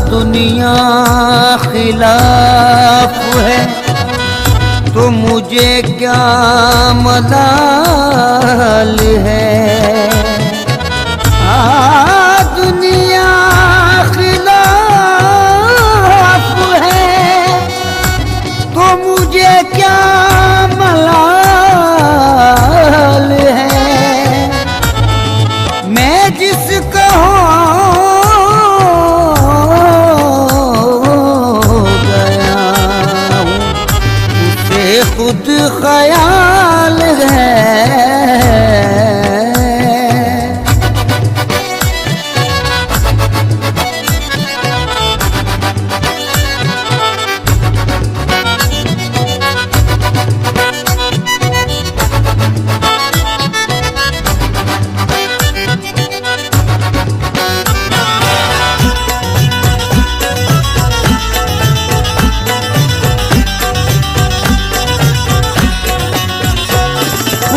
दुनिया खिलाफ है तो मुझे क्या मलाल है। दुनिया खिलाफ है तो मुझे क्या मलाल है। मैं जिसका खुद ख्याल है।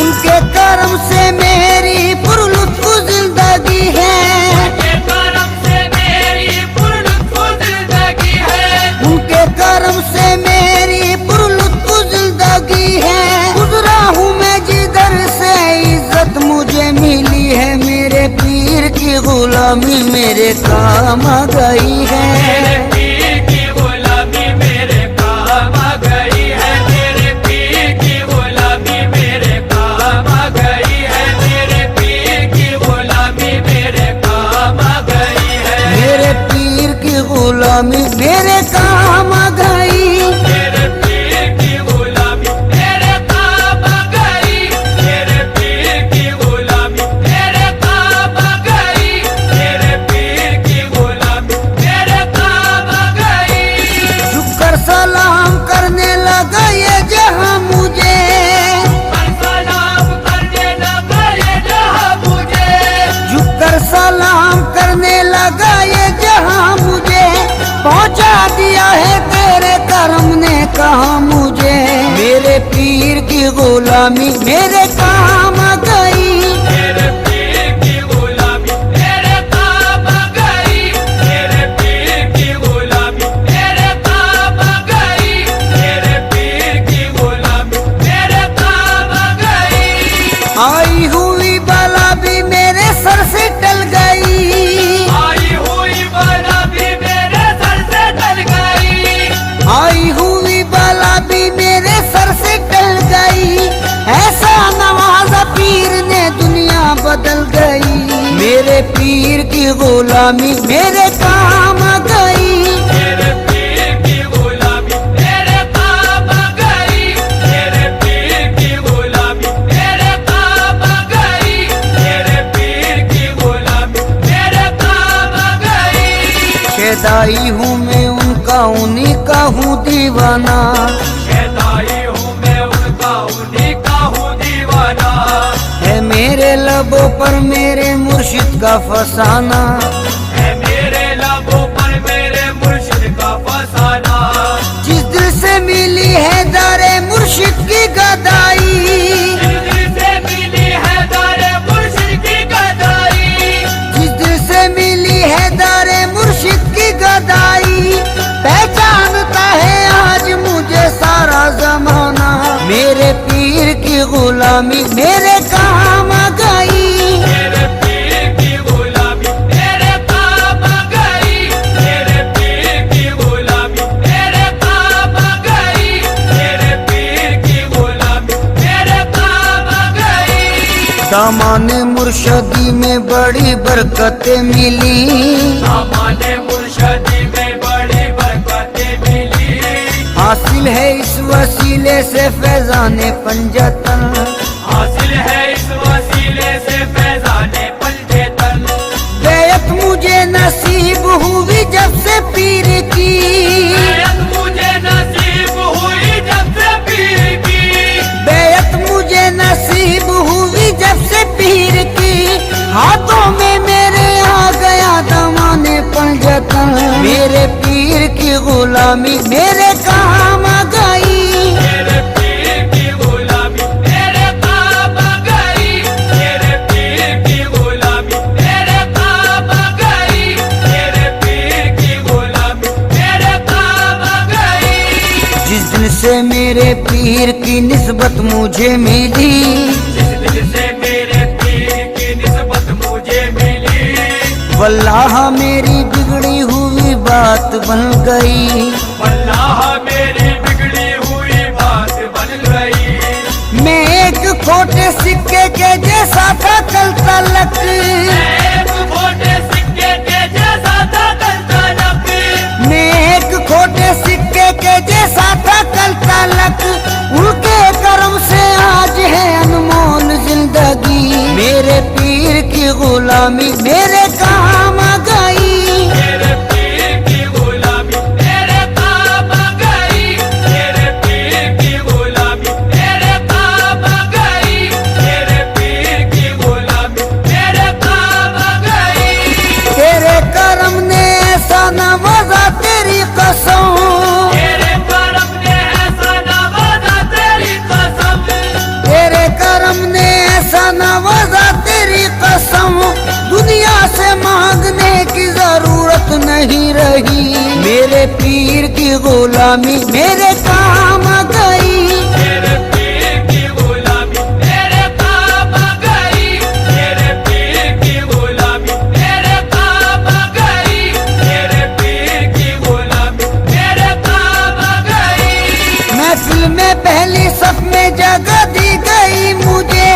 उनके करम से मेरी पुरलुत्फ जिंदगी है। उनके करम से मेरी पुरलुत्फ जिंदगी है। उनके करम से मेरी पुरलुत्फ जिंदगी है। गुजरा हूँ मैं जिधर से इज्जत मुझे मिली है। मेरे पीर की गुलामी मेरे काम आ गई है। गुलामी मेरे काम आ गई। मेरे पीर की गुलामी मेरे काम आ गई। मेरे पीर की गुलामी मेरे काम आ गई। मेरे पीर की गुलामी मेरे काम आ गई। झुककर सलाम करने लगा ये जहां मुझे। सलाम करने लगा ये जहां मुझे। झुककर सलाम करने लगा ये जहां मुझे। पहुंचा दिया है तेरे करम ने कहा मुझे। मेरे पीर की गुलामी मेरे काम आ गई। मेरे पीर की गुलामी मेरे काम आ गई। मेरे पीर की गुलामी मेरे काम आ गई। मेरे पीर की गुलामी मेरे काम आ गई। आई हुई बला भी मेरे सर से टल गई। आई हुई बला भी आई हुई बला भी मेरे सर से टल गई। ऐसा नवाजा पीर ने दुनिया बदल गई। मेरे पीर की गुलामी मेरे काम आ गई। मेरे पीर की गुलामी मेरे काम आ गई। मेरे पीर की गुलामी मेरे काम आ गई। मेरे पीर की गुलामी मेरे काम आ गई। शेदाई हूँ मैं उनका उन्हीं का हूँ दीवाना। शेदाई हूँ मैं उनका उन्हीं का हूँ दीवाना। है मेरे लबों पर मेरे मुर्शिद का फसाना। है मेरे लबों पर मेरे मुर्शिद का फसाना। जिस दिल से मिली है दारे मुर्शिद की गदाई। जिस दिल से मिली है दारे मुर्शिद की गदाई। जिस दिल से मिली है दारे मुर्शिद की गदाई। पहचानता है आज मुझे सारा जमाना। मेरे पीर की गुलामी मेरे काम आ गई। मेरे पीर की गुलामी मेरे काम आ गई। मेरे पीर की गुलामी मेरे काम आ गई। मेरे पीर की गुलामी मेरे काम आ गई। सामाने मुर्शदी में बड़ी बरकतें मिली। सामाने मुर्शदी में बड़ी बरकतें मिली। हासिल है इस वसीले से फैजाने पंजतन। हासिल है इस वसीले से फैजाने पंजतन। बेयत मुझे नसीब हुई गुलामी मेरे काम आ गई। मेरे पीर की गुलामी मेरे काम आ गई। मेरे पीर की गुलामी मेरे काम आ गई। मेरे पीर की गुलामी मेरे काम आ गई। जिस दिन से मेरे पीर की निस्बत मुझे मिली, जिस दिन से मेरे पीर की निस्बत मुझे मिली, वल्लाह मेरी बिगड़ी हुई बात बन गई। वल्लाह मेरी बिगड़ी हुई बात बन गई। मैं एक खोटे सिक्के के जैसा था कल तलक, एक खोटे सिक्के के जैसा था कल तलक। मैं एक खोटे सिक्के के जैसा था कल तलक। उनके करम से आज है अनमोल जिंदगी। मेरे पीर की गुलामी मेरे काम आ गई। मेरे पीर की गुलामी मेरे काम आ गई। मेरे पीर की गुलामी मेरे काम आ गई। मेरे पीर की गुलामी मेरे काम आ गई। तेरे करम ने ऐसा नवाजा तेरी कसम, तेरे करम ने ऐसा नवाजा तेरी कसम। तेरे करम ने ऐसा नवाजा तेरी कसम। दुनिया से मांगने की जरूरत नहीं रही। मेरे पीर की गुलामी मेरे काम आ गई। मेरे पीर की गुलामी मेरे काम आ गई। मेरे पीर की गुलामी मेरे काम आ गई। मेरे पीर की गुलामी मेरे काम आ गई। महफिल में पहली सफ में जगह दी गई मुझे।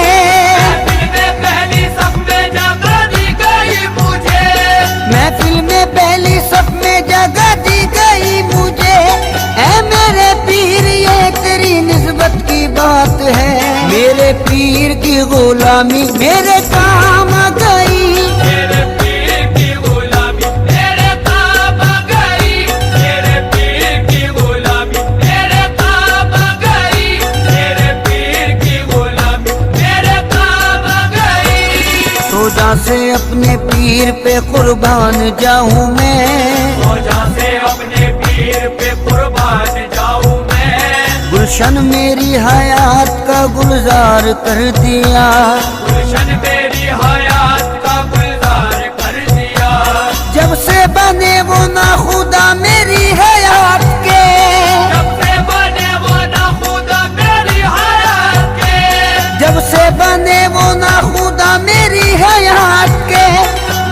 महफिल में पहली सफ में जगह दी गई मुझे। महफिल में पहली सफ में जगह दी गई मुझे। ऐ मेरे पीर ये तेरी निस्बत की बात है। मेरे पीर की गुलामी मेरे काम आ गई। मेरे पीर की गुलामी मेरे काम आ गई। मेरे पीर की गुलामी मेरे काम आ गई। मेरे पीर की गुलामी मेरे काम आ गई। सोजा से अपने पीर पे कुर्बान जाऊं मैं। रोजा से अपने पीर पे कुर्बान जाऊं मैं। गुलशन मेरी हयात का गुलजार कर दिया। गुलशन मेरी हयात का गुलजार कर दिया। जब से बने वो ना खुदा मेरी हयात के। जब से बने वो ना खुदा मेरी हयात के। जब से बने वो ना खुदा मेरी हयात के।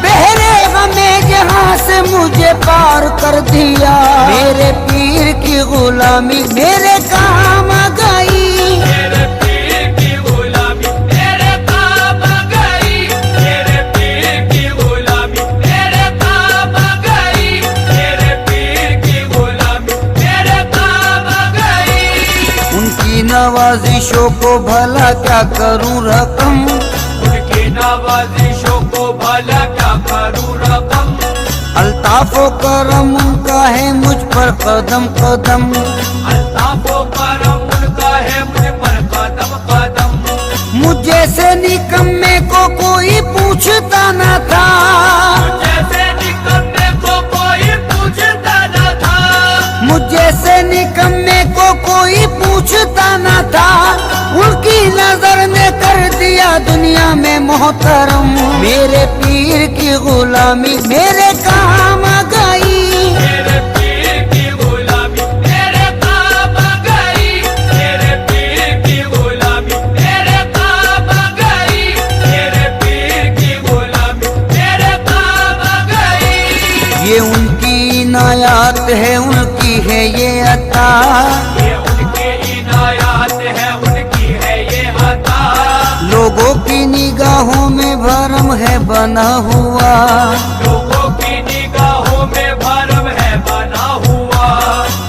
बहरे गमे जहां से मुझे पार कर दिया। मेरे पीर की गुलामी मेरे काम आ गई। मेरे पीर की गुलामी मेरे काम आ गई। मेरे पीर की गुलामी मेरे काम आ गई। मेरे पीर की गुलामी मेरे काम आ गई। उनकी नवाजिशों को भला क्या करूं रकम। उनकी नवाजिशों को भला क्या करूं रकम। अल्ताफो करम उनका है मुझ पर कदम कदम। अल्ताफो करम उनका है मुझ पर कदम कदम। मुझे से निकम्मे को कोई पूछता न था। जैसे निकम्मे को कोई पूछता न था। मुझे से निकम्मे को कोई पूछता न था। उनकी नजर ने कर दिया दुनिया में मोहतरम। मेरे पीर की गुलामी मेरे काम आ गई। मेरे पीर की गुलामी मेरे काम आ गई। मेरे पीर की गुलामी मेरे काम आ गई। मेरे पीर की गुलामी मेरे काम आ गई। ये उनकी इनायत है उनकी है ये अता। ये उनके इनायत है उनकी है ये अता। लोगों की निगाहों में भरम है बना हुआ। लोगों की निगाहों में भरम है बना हुआ।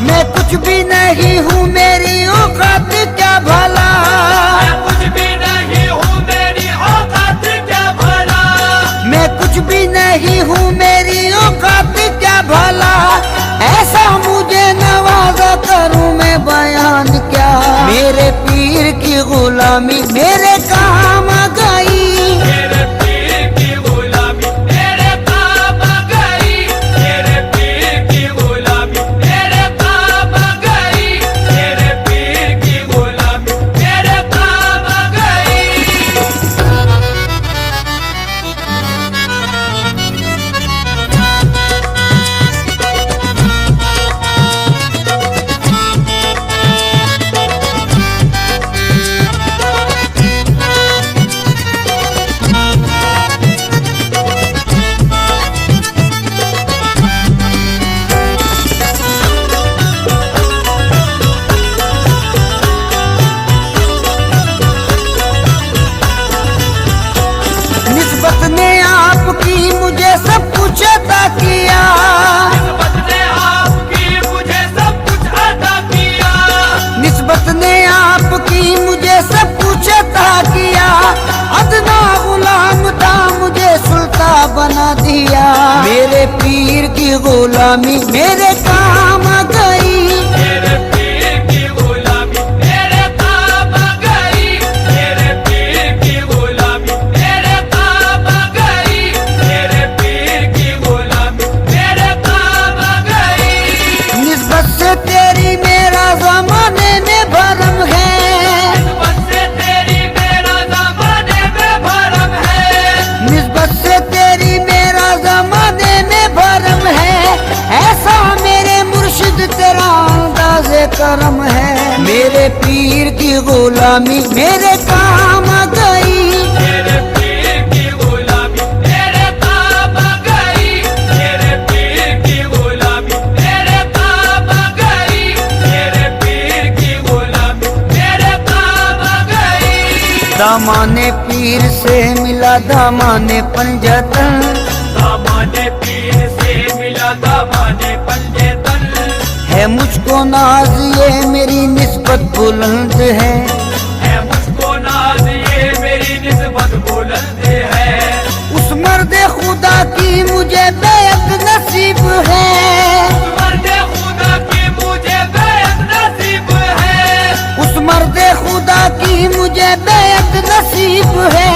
मैं कुछ भी नहीं हूँ मेरी औकात क्या भला। मैं कुछ भी नहीं हूँ मेरी औकात क्या भला। मैं कुछ भी नहीं हूँ मेरी औकात क्या भला। ऐसा मुझे नवाजा करूँ मैं बयान क्या। मेरे पीर की गुलामी मेरे काम आ गई। मेरे पीर की गुलामी मेरे काम आ गई। मेरे पीर की गुलामी मेरे काम गुलामी मेरे काम आ गई। मेरे पीर की गुलामी मेरे काम आ गई। मेरे पीर की गुलामी मेरे काम आ गई। मेरे पीर की गुलामी मेरे काम आ गई। निस्बत से तेरी मेरा जमाने में भरम है। निस्बत से तेरी मेरा ज़माने में भरम है। निस्बत से तेरी मेरा जमाने में भरम है। ऐसा मेरे मुर्शिद तेरा अंदाज़े करम है। मेरे पीर की गुलामी मेरे काम आ गई। मेरे पीर की गुलामी मेरे काम आ गई। मेरे पीर की गुलामी मेरे काम आ गई। मेरे पीर की गुलामी मेरे काम आ गई। दामाने पीर से मिला दामाने पंजतन। दामाने पीर से मिला दामाने पंजेतन। है मुझको नाज ये मेरी निस्बत बुलंद है। मुझको नाज ये मेरी निस्बत बुलंद है। उस मर्द खुदा की मुझे बेअत नसीब है। मर्द खुदा की मुझे बेअत नसीब है। उस मर्द खुदा की मुझे बेअत नसीब है।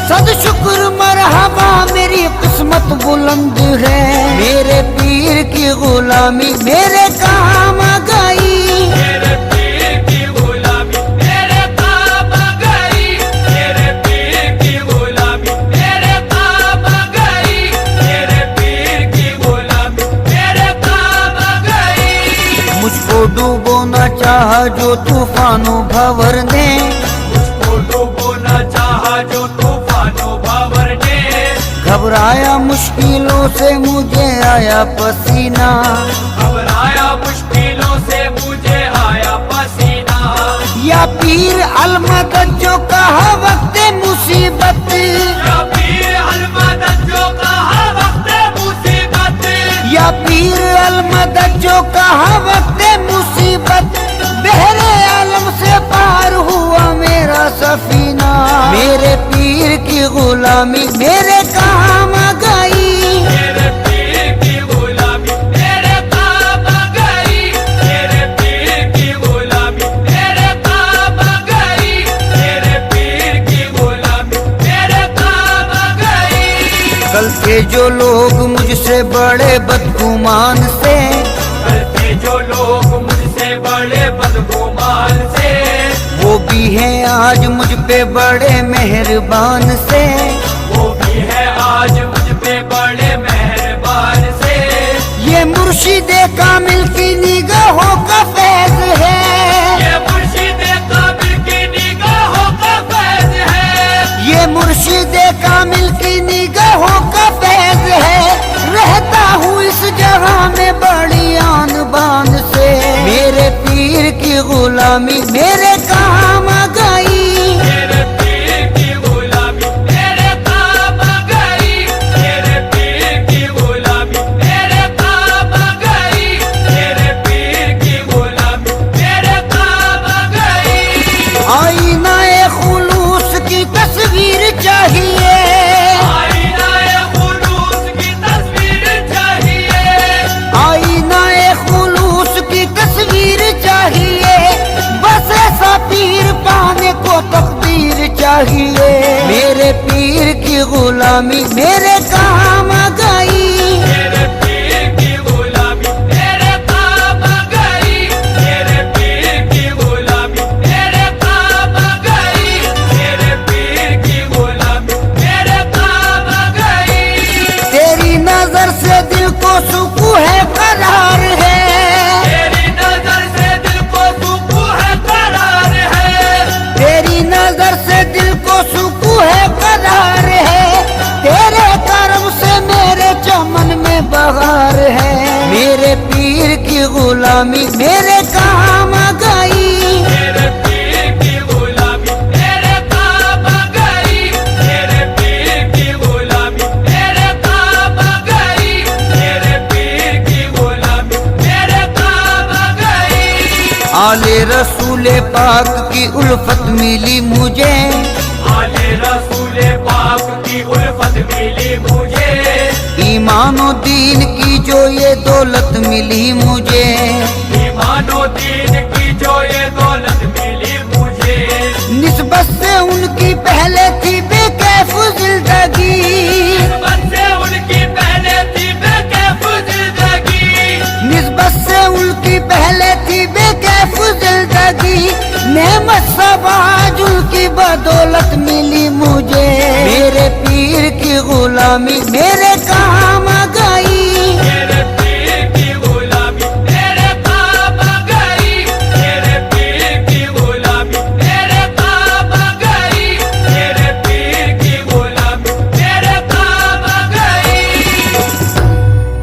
सद शुक्र मरहबा मेरी किस्मत बुलंद है। मेरे पीर की गुलामी मेरे काम आ गई। मेरे पीर की गुलामी मेरे काम आ गई। मेरे पीर की गुलामी मेरे काम आ गई। मेरे पीर की गुलामी मेरे काम आ गई। मुझको डूबोना चाहा जो तूफानों भंवर ने। मुझको डूबोना चाहा जो तूफानों भंवर ने। घबराया मुश्किलों से मुझे आया पसीना। घबराया मुश्किलों से मुझे आया पसीना। या पीर अलमदद जो कहा वक्त मुसीबत। या पीर अलमदद जो कहा वक्त मुसीबत। या पीर अलमदद जो कहा वक्त मुसीबत। बहरे आलम से पार हुआ मेरा सफीना। मेरे पीर की गुलामी मेरे काम आ गई। मेरे पीर की गुलामी मेरे काम आ गई। मेरे पीर की गुलामी मेरे काम आ गई। मेरे पीर की गुलामी मेरे काम आ गई। कल के जो लोग मुझसे बड़े बदगुमान से। करते जो लोग मुझसे बड़े बदगुमान से। वो भी हैं आज मुझ पे बड़े मेहरबान से। वो भी है आज मुझ पे बड़े मेहरबान से। ये मुर्शिदे कामिल की निगाहों का फैज है। ये मुर्शिदे कामिल की निगाहों का फैज है। ये मुर्शिदे कामिल की निगाहों का फैज है। रहता हूँ इस जगह में बड़ी आन बान से। मेरे पीर की गुलामी मेरे काम आ गई। मेरे पीर की गुलामी मेरे काम आ गई। मेरे पीर की गुलामी मेरे काम आ गई। मेरे पीर की गुलामी मेरे काम आ गई। आईनाए खुलूस की तस्वीर चाहिए। आईनाए खुलूस की तस्वीर चाहिए। आईनाए खुलूस की तस्वीर चाहिए। बस ऐसा पीर पाने को तकदीर चाहिए। मेरे पीर की गुलामी मेरे काम आ गई। मेरे पीर की गुलामी मेरे काम आ गई। मेरे पीर की गुलामी मेरे काम आ गई। मेरे पीर की गुलामी मेरे काम आ गई। तेरी नजर से दिल को सुकून है करार है। तेरी नजर से दिल को सुकून है करार है। तेरी नजर से दिल को सुकून है करार है। तेरे करम से मेरे चमन में बहार है। मेरे पीर की गुलामी मेरे काम आ गई। मेरे पीर की गुलामी मेरे काम आ गई। मेरे पीर की गुलामी मेरे काम आ गई। मेरे पीर की गुलामी मेरे काम आ गई। आले रसूले पाक की उल्फत मिली मुझे। आले रसूले पाक की उल्फत मिली मुझे। ईमानो दीन की जो ये दौलत मिली मुझे, ईमानो दीन की जो ये दौलत मिली मुझे, निस्बत से उनकी पहले थी बेकैफ जिंदगी, निस्बत से उनकी पहले थी बेकैफ जिंदगी, निस्बत से उनकी पहले थी बेकैफ जिंदगी, नेमत सब आज उनकी बदौलत मिली मुझे। मेरे पीर की गुलामी